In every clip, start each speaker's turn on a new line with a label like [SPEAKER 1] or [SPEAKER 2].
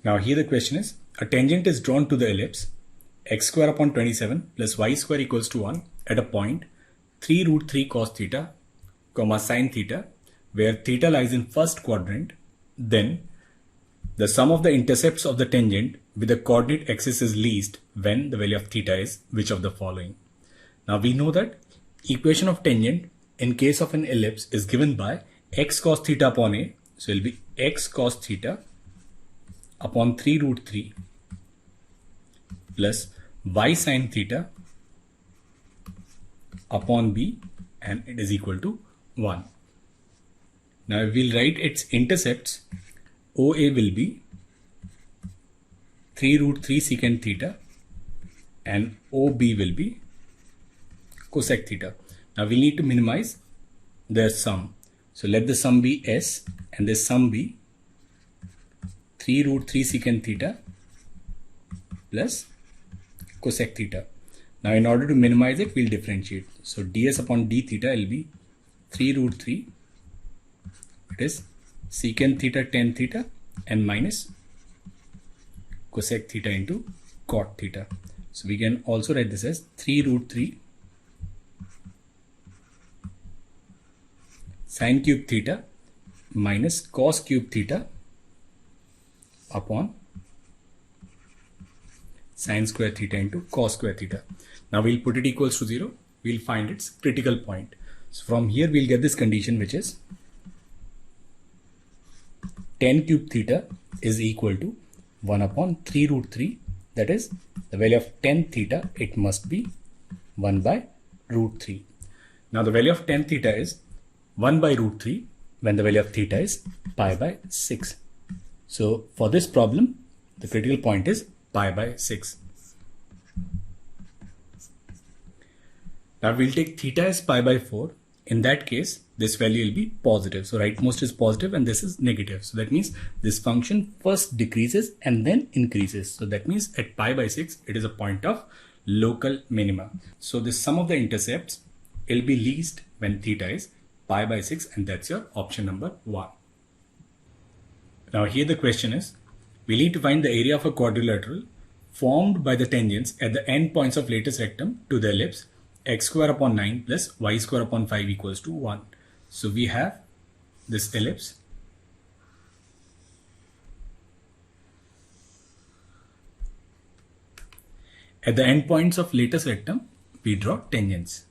[SPEAKER 1] Now here the question is, a tangent is drawn to the ellipse x square upon 27 plus y square equals to 1 at a point 3 root 3 cos theta, comma sin theta, where theta lies in first quadrant. Then the sum of the intercepts of the tangent with the coordinate axis is least when the value of theta is which of the following. Now we know that equation of tangent in case of an ellipse is given by x cos theta upon a. So it will be x cos theta upon 3 root 3 plus y sin theta upon b, and it is equal to 1. Now we'll write its intercepts. OA will be 3 root 3 secant theta and OB will be cosec theta. Now we need to minimize their sum. So let the sum be S and the sum be 3 root 3 secant theta plus cosec theta. Now in order to minimize it, we'll differentiate. So ds upon d theta will be 3 root 3. It is secant theta tan theta and minus cosec theta into cot theta. So we can also write this as 3 root 3 sin cube theta minus cos cube theta upon sin square theta into cos square theta. Now we'll put it equals to 0. We'll find its critical point. So from here we'll get this condition, which is tan cube theta is equal to 1 upon 3 root 3. That is the value of tan theta. It must be 1 by root 3. Now the value of tan theta is 1 by root 3 when the value of theta is pi by 6. So for this problem, the critical point is pi by 6. Now we'll take theta as pi by 4. In that case, this value will be positive. So rightmost is positive and this is negative. So that means this function first decreases and then increases. So that means at pi by 6, it is a point of local minima. So the sum of the intercepts will be least when theta is pi by 6, and that's your option number 1. Now here the question is, we need to find the area of a quadrilateral formed by the tangents at the end points of lattice rectum to the ellipse x square upon 9 plus y square upon 5 equals to 1. So we have this ellipse. At the end points of lattice rectum, we draw tangents.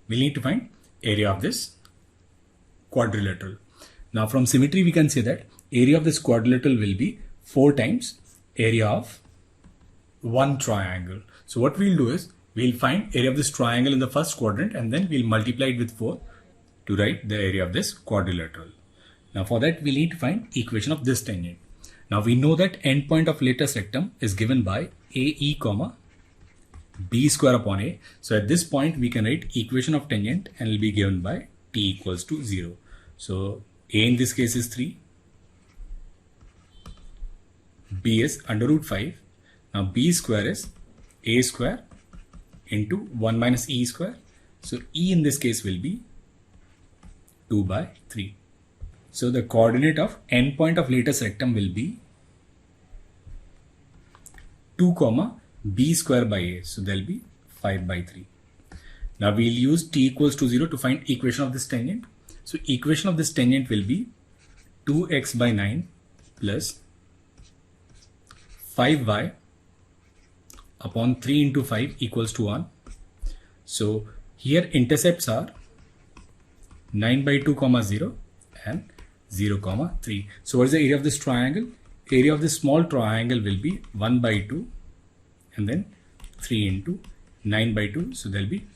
[SPEAKER 1] We need to find area of this quadrilateral. Now from symmetry we can say that area of this quadrilateral will be 4 times area of one triangle. So what we'll do is we'll find area of this triangle in the first quadrant and then we'll multiply it with 4 to write the area of this quadrilateral. Now for that we need to find equation of this tangent. Now we know that endpoint of lattice rectum is given by AE comma b square upon a. So at this point we can write equation of tangent and it will be given by t equals to 0. So a in this case is 3, b is under root 5. Now b square is a square into 1 minus e square. So e in this case will be 2 by 3. So the coordinate of endpoint of lattice rectum will be 2 comma b square by a. So there will be 5 by 3. Now we'll use t equals to 0 to find equation of this tangent. So equation of this tangent will be 2x by 9 plus 5y upon 3 into 5 equals to 1. So here intercepts are 9 by 2 comma 0 and 0 comma 3. So what is the area of this triangle? Area of this small triangle will be 1 by 2 and then 3 into 9 by 2. So there will be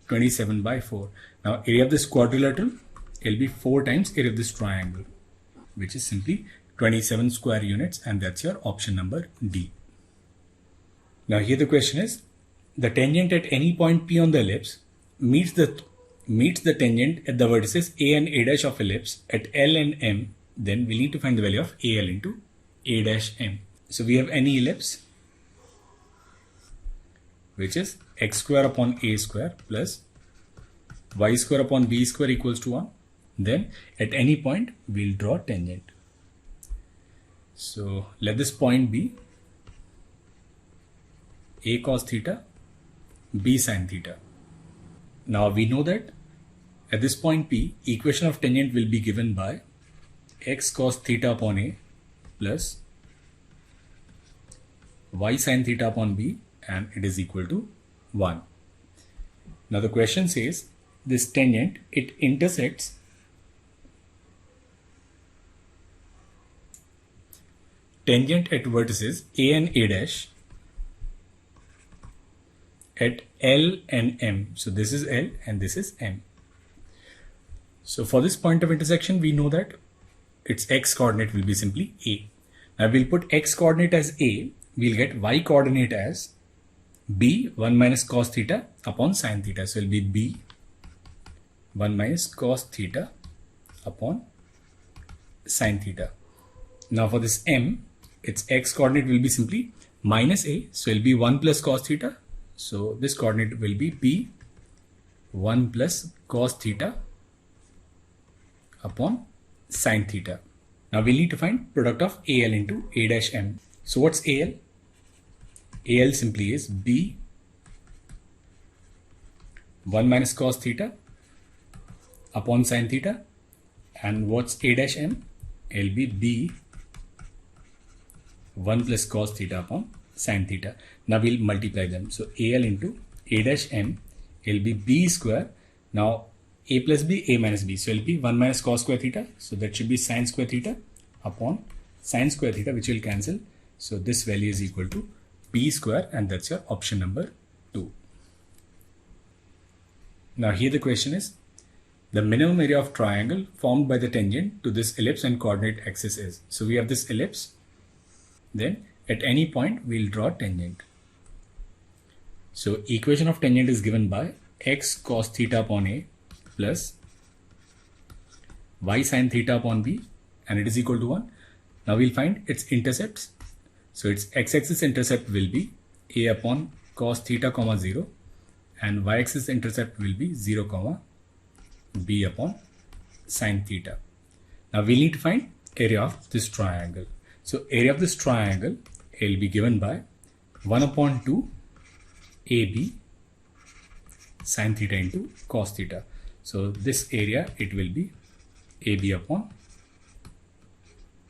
[SPEAKER 1] 27 by 4. Now area of this quadrilateral will be 4 times area of this triangle, which is simply 27 square units, and that's your option number D. Now here the question is, the tangent at any point P on the ellipse meets the tangent at the vertices A and A dash of ellipse at L and M. Then we need to find the value of AL into A dash M. So we have any ellipse which is x square upon a square plus y square upon b square equals to 1. Then at any point we'll draw tangent. So let this point be a cos theta, b sin theta. Now we know that at this point P, equation of tangent will be given by x cos theta upon a plus y sin theta upon b, and it is equal to 1. Now the question says this tangent, it intersects tangent at vertices a and a dash at L and M. So this is L and this is M. So for this point of intersection, we know that its x coordinate will be simply A. Now we'll put x coordinate as A, we'll get y coordinate as B 1 minus cos theta upon sin theta. So it will be B 1 minus cos theta upon sin theta. Now for this M, its x coordinate will be simply minus A. So it will be 1 plus cos theta. So this coordinate will be B 1 plus cos theta upon sin theta. Now we need to find product of AL into A dash M. So what's AL? AL simply is B 1 minus cos theta upon sin theta. And what's A dash M? It will be B 1 plus cos theta upon sin theta. Now we'll multiply them. So AL into A dash M will be B square. Now A plus B, A minus B. So it will be 1 minus cos square theta. So that should be sin square theta upon sin square theta, which will cancel. So this value is equal to B square, and that's your option number 2. Now here the question is, the minimum area of triangle formed by the tangent to this ellipse and coordinate axis is. So we have this ellipse. Then at any point we'll draw tangent. So equation of tangent is given by x cos theta upon A plus y sin theta upon B, and it is equal to 1. Now we'll find its intercepts. So its x-axis intercept will be A upon cos theta comma 0, and y-axis intercept will be 0 comma B upon sin theta. Now we need to find area of this triangle. So area of this triangle will be given by 1 upon 2 AB sin theta into cos theta. So this area, it will be AB upon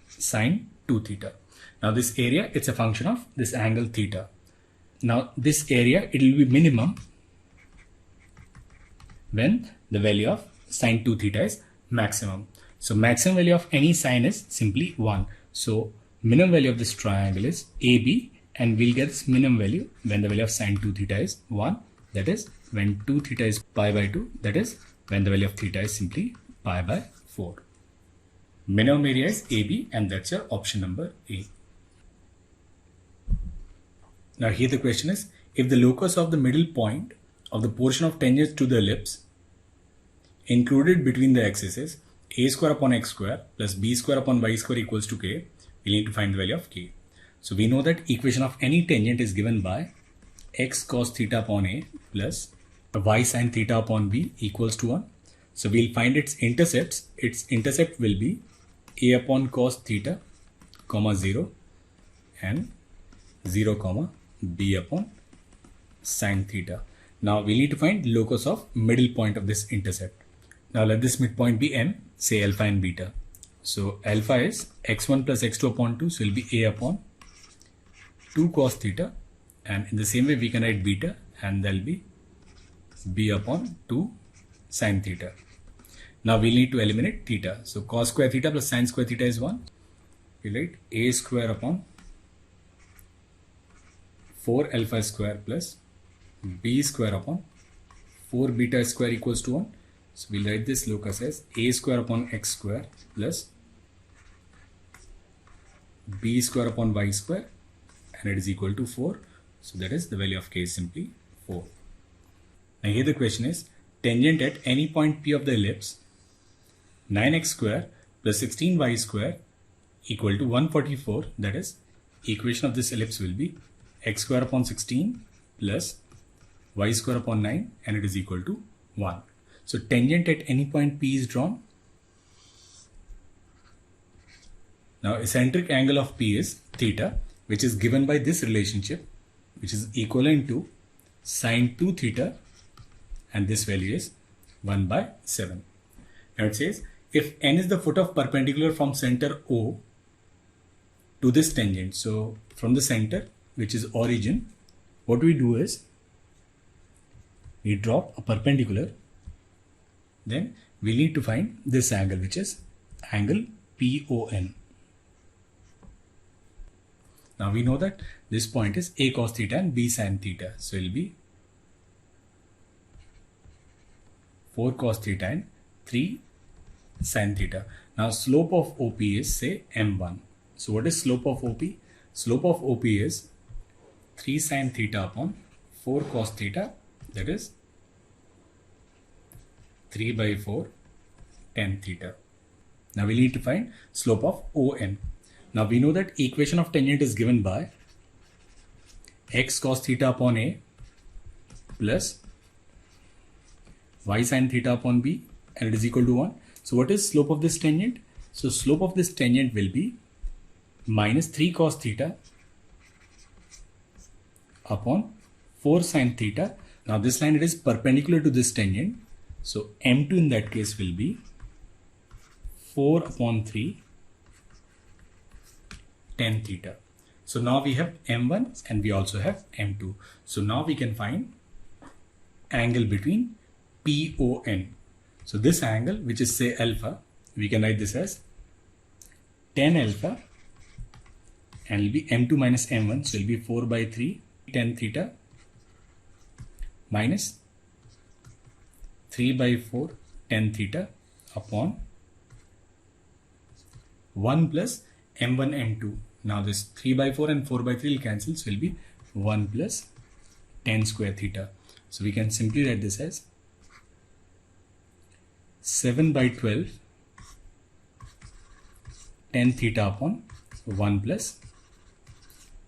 [SPEAKER 1] sin 2 theta. Now this area, it's a function of this angle theta. Now this area, it will be minimum when the value of sin 2 theta is maximum. So maximum value of any sine is simply 1. So minimum value of this triangle is AB, and we'll get this minimum value when the value of sin 2 theta is 1. That is when 2 theta is pi by 2. That is when the value of theta is simply pi by 4. Minimum area is AB, and that's your option number A. Now here the question is, if the locus of the middle point of the portion of tangent to the ellipse included between the axes is a square upon x square plus b square upon y square equals to k, we need to find the value of k. So we know that equation of any tangent is given by x cos theta upon a plus y sin theta upon b equals to 1. So we'll find its intercepts. Its intercept will be a upon cos theta comma 0 and 0 comma b upon sin theta. Now we need to find locus of middle point of this intercept. Now let this midpoint be M, say alpha and beta. So alpha is x1 plus x2 upon 2, so it will be a upon 2 cos theta, and in the same way we can write beta, and there will be b upon 2 sin theta. Now we need to eliminate theta. So cos square theta plus sin square theta is 1. We write a square upon 4 alpha square plus b square upon 4 beta square equals to 1. So we'll write this locus as a square upon x square plus b square upon y square, and it is equal to 4. So that is the value of k is simply 4. Now here the question is, tangent at any point P of the ellipse 9x square plus 16y square equal to 144. That is, equation of this ellipse will be x square upon 16 plus y square upon 9, and it is equal to 1. So tangent at any point P is drawn. Now eccentric angle of P is theta, which is given by this relationship, which is equivalent to sine 2 theta, and this value is 1 by 7. Now it says if n is the foot of perpendicular from center O to this tangent, so from the center, which is origin, what we do is we drop a perpendicular, then we need to find this angle, which is angle PON. Now we know that this point is A cos theta and B sin theta, so it will be 4 cos theta and 3 sin theta. Now slope of OP is say M1. So what is slope of OP? Slope of OP is 3 sin theta upon 4 cos theta, that is 3 by 4 tan theta. Now we need to find slope of ON. Now we know that equation of tangent is given by x cos theta upon A plus y sin theta upon B, and it is equal to 1. So what is slope of this tangent? So slope of this tangent will be minus 3 cos theta upon 4 sin theta. Now this line, it is perpendicular to this tangent, so M2 in that case will be 4 upon 3 tan theta. So now we have M1 and we also have M2. So now we can find angle between PON. So this angle, which is say alpha, we can write this as tan alpha, and it will be M2 minus M1, so it will be 4 by 3 tan theta minus 3 by 4 tan theta upon 1 plus M1 M2. Now this 3 by 4 and 4 by 3 will cancel, so it will be 1 plus tan square theta. So we can simply write this as 7 by 12 tan theta upon 1 plus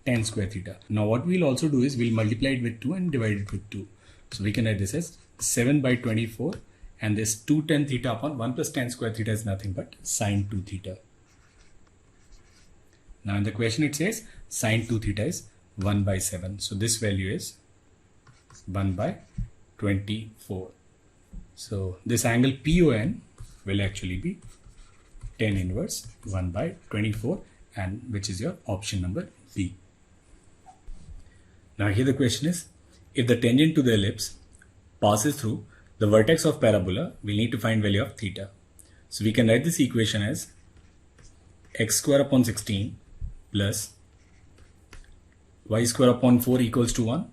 [SPEAKER 1] tan square theta. Now what we'll also do is we'll multiply it with 2 and divide it with 2. So we can write this as 7 by 24, and this 2 tan theta upon 1 plus tan square theta is nothing but sine 2 theta. Now in the question it says sine 2 theta is 1 by 7. So this value is 1 by 24. So this angle PON will actually be tan inverse 1 by 24, and which is your option number B. Now here the question is, if the tangent to the ellipse passes through the vertex of parabola, we need to find value of theta. So we can write this equation as x square upon 16 plus y square upon 4 equals to 1.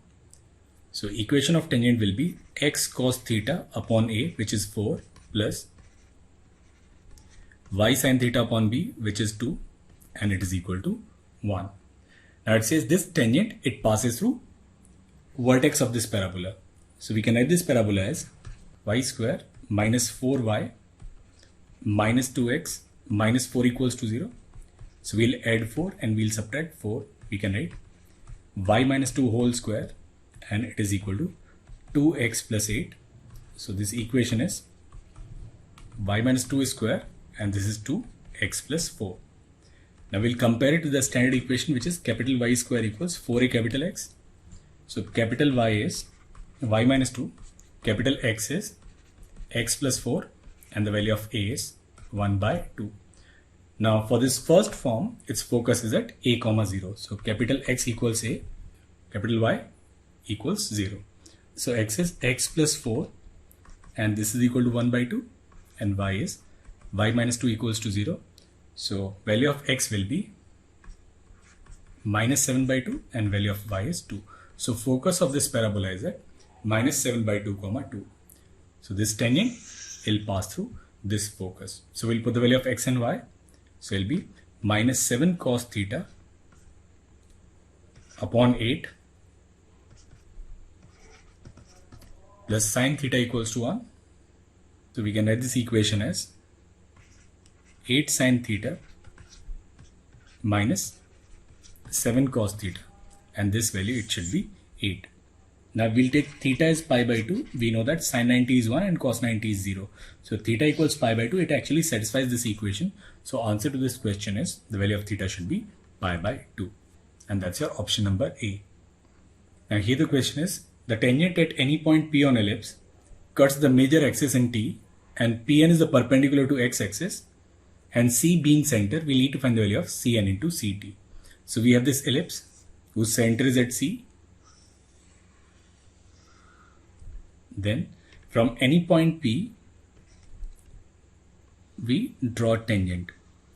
[SPEAKER 1] So equation of tangent will be x cos theta upon A, which is 4, plus y sin theta upon B, which is 2, and it is equal to 1. Now it says this tangent, it passes through vertex of this parabola. So we can write this parabola as y square minus 4y minus 2x minus 4 equals to 0. So we'll add 4 and we'll subtract 4. We can write y minus 2 whole square, and it is equal to 2x plus 8. So this equation is y minus 2 square, and this is 2x plus 4. Now we'll compare it to the standard equation, which is capital Y square equals 4a capital X. So capital Y is y minus 2, capital X is x plus 4, and the value of a is 1 by 2. Now for this first form, its focus is at a comma 0. So capital X equals a, capital Y equals 0. So x is x plus 4, and this is equal to 1 by 2, and y is y minus 2 equals to 0. So value of x will be minus 7 by 2, and value of y is 2. So focus of this parabola is at minus 7 by 2 comma 2. So this tangent will pass through this focus. So we'll put the value of x and y. So it will be minus 7 cos theta upon 8 plus sin theta equals to 1. So we can write this equation as 8 sin theta minus 7 cos theta, and this value, it should be 8. Now we'll take theta is pi by 2. We know that sin 90 is 1 and cos 90 is 0. So theta equals pi by 2. It actually satisfies this equation. So answer to this question is the value of theta should be pi by 2. And that's your option number A. Now here the question is, the tangent at any point P on ellipse cuts the major axis in T, and Pn is the perpendicular to x-axis, and C being center, we need to find the value of Cn into Ct. So we have this ellipse whose center is at C. Then from any point P, we draw tangent.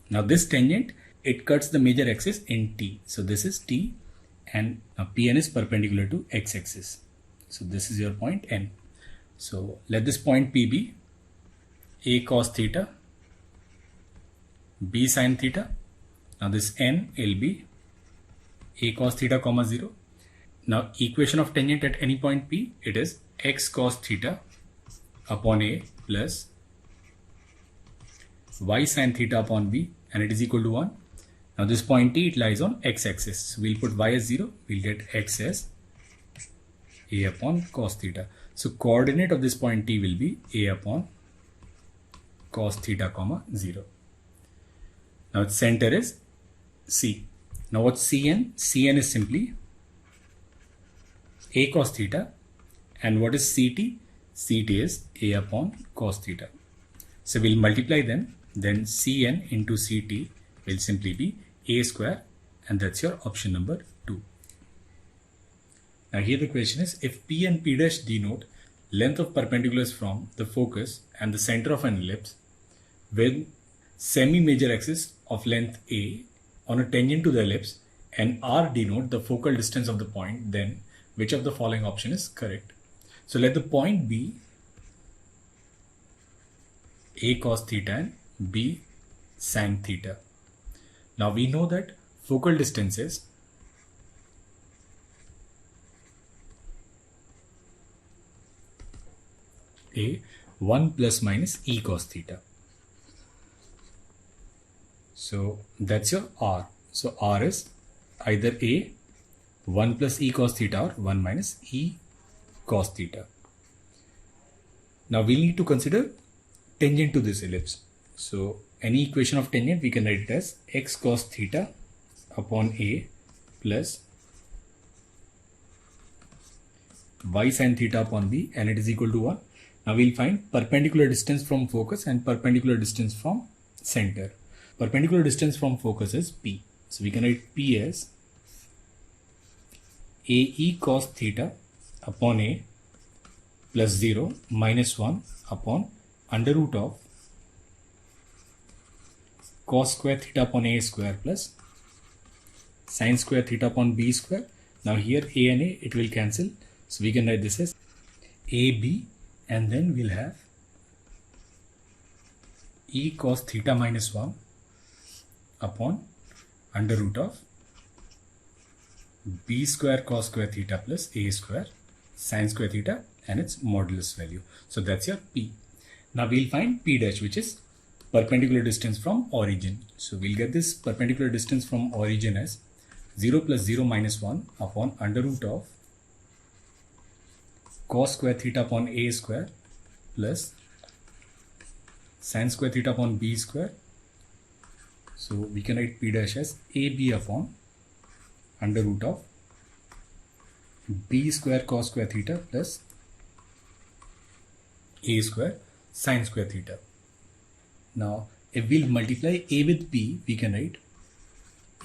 [SPEAKER 1] Now this tangent, it cuts the major axis in T. So this is T, and Pn is perpendicular to x-axis. So this is your point N. So let this point P be A cos theta, B sin theta. Now this N will be A cos theta comma 0. Now equation of tangent at any point P, it is x cos theta upon A plus y sin theta upon B, and it is equal to 1. Now this point T, it lies on x-axis. So we'll put y as 0. We'll get x as A upon cos theta. So coordinate of this point T will be A upon cos theta comma 0. Now its center is C. Now what's Cn? Cn is simply A cos theta. And what is Ct? Ct is A upon cos theta. So we'll multiply them. Then Cn into Ct will simply be A square, and that's your option number 2. Now here the question is, if P and P dash denote length of perpendiculars from the focus and the center of an ellipse with semi-major axis of length A on a tangent to the ellipse, and R denote the focal distance of the point, then which of the following option is correct? So let the point be A cos theta and B sin theta. Now we know that focal distance is A 1 plus minus E cos theta. So that's your R. So R is either A 1 plus E cos theta or 1 minus E cos theta. Now we need to consider tangent to this ellipse. So any equation of tangent, we can write it as x cos theta upon A plus y sin theta upon B, and it is equal to 1. Now we'll find perpendicular distance from focus and perpendicular distance from center. Perpendicular distance from focus is P. So we can write P as AE cos theta upon A plus 0 minus 1 upon under root of cos square theta upon A square plus sin square theta upon B square. Now here A and A, it will cancel. So we can write this as AB, and then we'll have E cos theta minus 1 upon under root of B square cos square theta plus A square sin square theta and its modulus value. So that's your P. Now we'll find P dash, which is perpendicular distance from origin. So we'll get this perpendicular distance from origin as 0 plus 0 minus 1 upon under root of cos square theta upon A square plus sin square theta upon B square. So we can write P dash as AB upon under root of B square cos square theta plus A square sin square theta. Now if we'll multiply A with B, we can write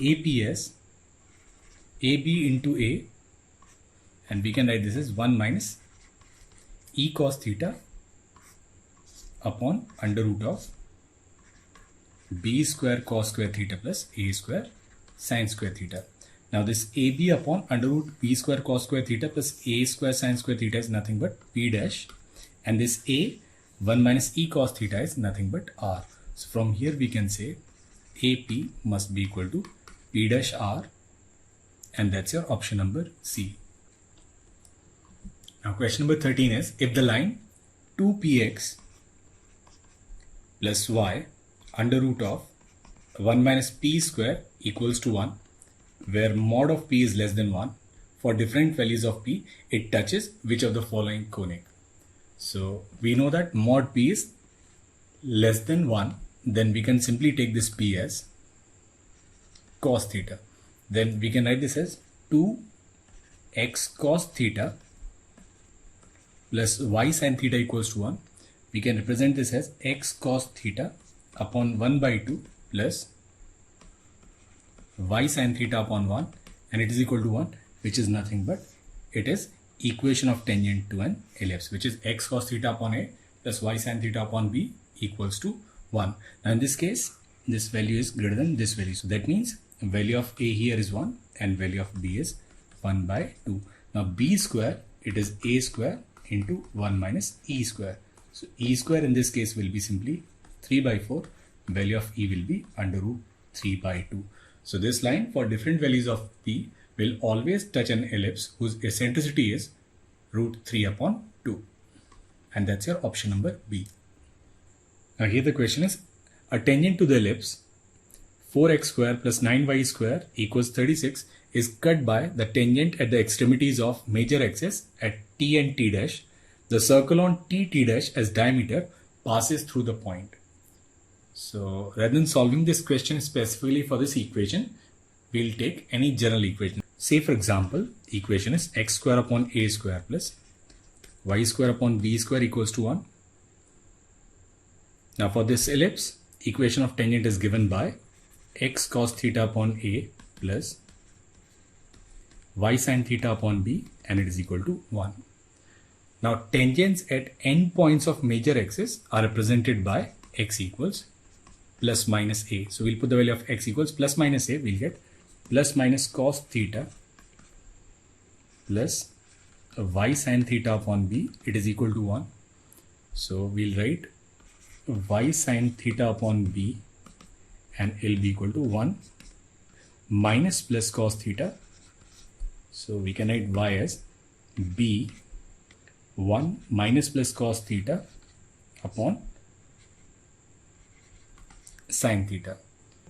[SPEAKER 1] AP as AB into A, and we can write this as 1 minus E cos theta upon under root of B square cos square theta plus A square sin square theta. Now this AB upon under root B square cos square theta plus A square sin square theta is nothing but P dash, and this A 1 minus E cos theta is nothing but R. So from here we can say AP must be equal to P dash R, and that's your option number C. Now question number 13 is, if the line 2px plus y under root of 1 minus p square equals to 1, where mod of p is less than 1, for different values of P, it touches which of the following conic. So we know that mod P is less than 1, then we can simply take this P as cos theta. Then we can write this as 2x cos theta plus y sin theta equals to 1. We can represent this as x cos theta upon 1 by 2 plus y sin theta upon 1, and it is equal to 1, which is nothing but it is equation of tangent to an ellipse, which is x cos theta upon a plus y sin theta upon b equals to 1. Now in this case, this value is greater than this value. So that means value of a here is 1 and value of b is 1 by 2. Now b square, it is a square into 1 minus e square. So e square in this case will be simply 3 by 4. Value of e will be under root 3 by 2. So this line for different values of p will always touch an ellipse whose eccentricity is root 3 upon 2. And that's your option number B. Now here the question is, a tangent to the ellipse 4x square plus 9y square equals 36 is cut by the tangent at the extremities of major axis at t and t dash. The circle on t dash as diameter passes through the point. So rather than solving this question specifically for this equation, we'll take any general equation. Say for example, equation is x square upon a square plus y square upon b square equals to 1. Now for this ellipse, equation of tangent is given by x cos theta upon a plus y sin theta upon b, and it is equal to 1. Now tangents at end points of major axis are represented by x equals plus minus a. So we'll put the value of x equals plus minus a, we'll get plus minus cos theta plus y sin theta upon b, it is equal to 1. So we'll write y sin theta upon b and it will be equal to 1 minus plus cos theta. So we can write y as b 1 minus plus cos theta upon sin theta.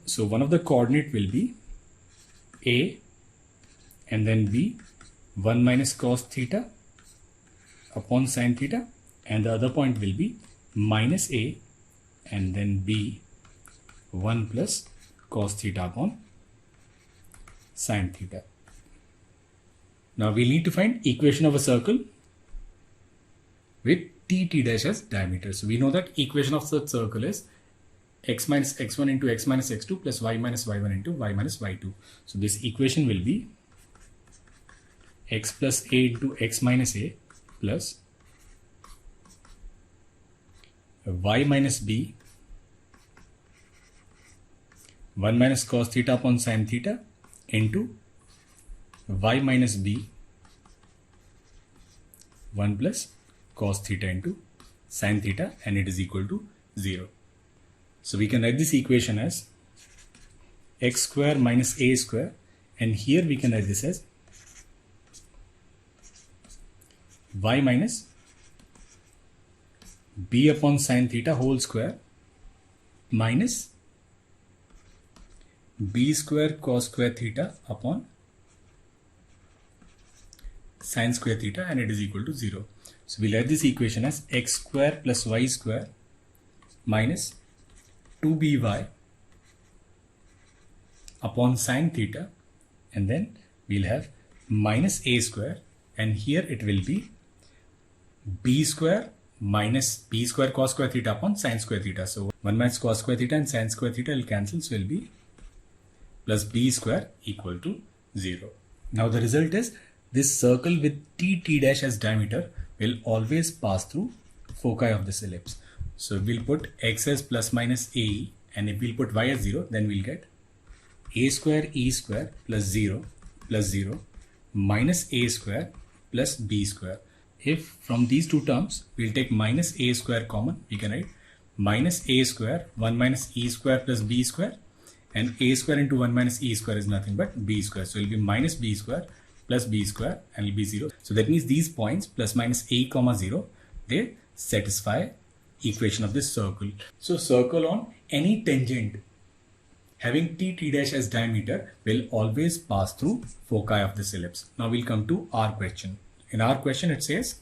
[SPEAKER 1] So one of the coordinate will be a and then b 1 minus cos theta upon sin theta, and the other point will be minus a and then b 1 plus cos theta upon sin theta. Now we need to find equation of a circle with t dash as diameter. So we know that equation of such circle is x minus x1 into x minus x2 plus y minus y1 into y minus y2. So this equation will be x plus a into x minus a plus y minus b 1 minus cos theta upon sin theta into y minus b 1 plus cos theta into sin theta, and it is equal to 0. So we can write this equation as x square minus a square, and here we can write this as y minus b upon sin theta whole square minus b square cos square theta upon sin square theta, and it is equal to 0. So we'll write this equation as x square plus y square minus 2by upon sin theta, and then we'll have minus a square, and here it will be b square minus b square cos square theta upon sin square theta. So 1 minus cos square theta and sin square theta will cancel, so will be plus b square equal to 0. Now the result is this circle with t dash as diameter will always pass through foci of this ellipse. So we'll put x as plus minus ae, and if we'll put y as 0, then we'll get a square e square plus 0 minus a square plus b square. If from these two terms we'll take minus a square common, we can write minus a square 1 minus e square plus b square, and a square into 1 minus e square is nothing but b square. So it will be minus b square plus b square, and it will be 0. So that means these points plus minus a comma 0, they satisfy equation of this circle. So circle on any tangent having t dash as diameter will always pass through foci of this ellipse. Now we'll come to our question. In our question it says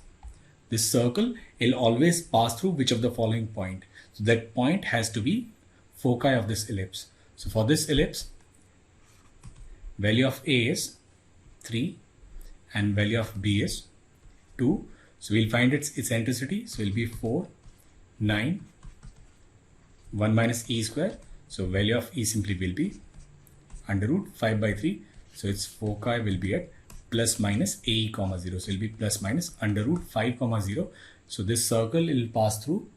[SPEAKER 1] this circle will always pass through which of the following point. So that point has to be foci of this ellipse. So for this ellipse, value of A is 3 and value of B is 2. So we'll find its eccentricity. So it will be 4, 9, 1 minus E square. So value of E simply will be under root 5 by 3. So its foci will be at plus minus AE comma 0. So it will be plus minus under root 5 comma 0. So this circle will pass through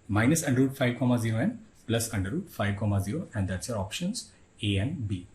[SPEAKER 1] minus under root 5 comma 0 and plus under root 5 comma 0, and that's your options A and B.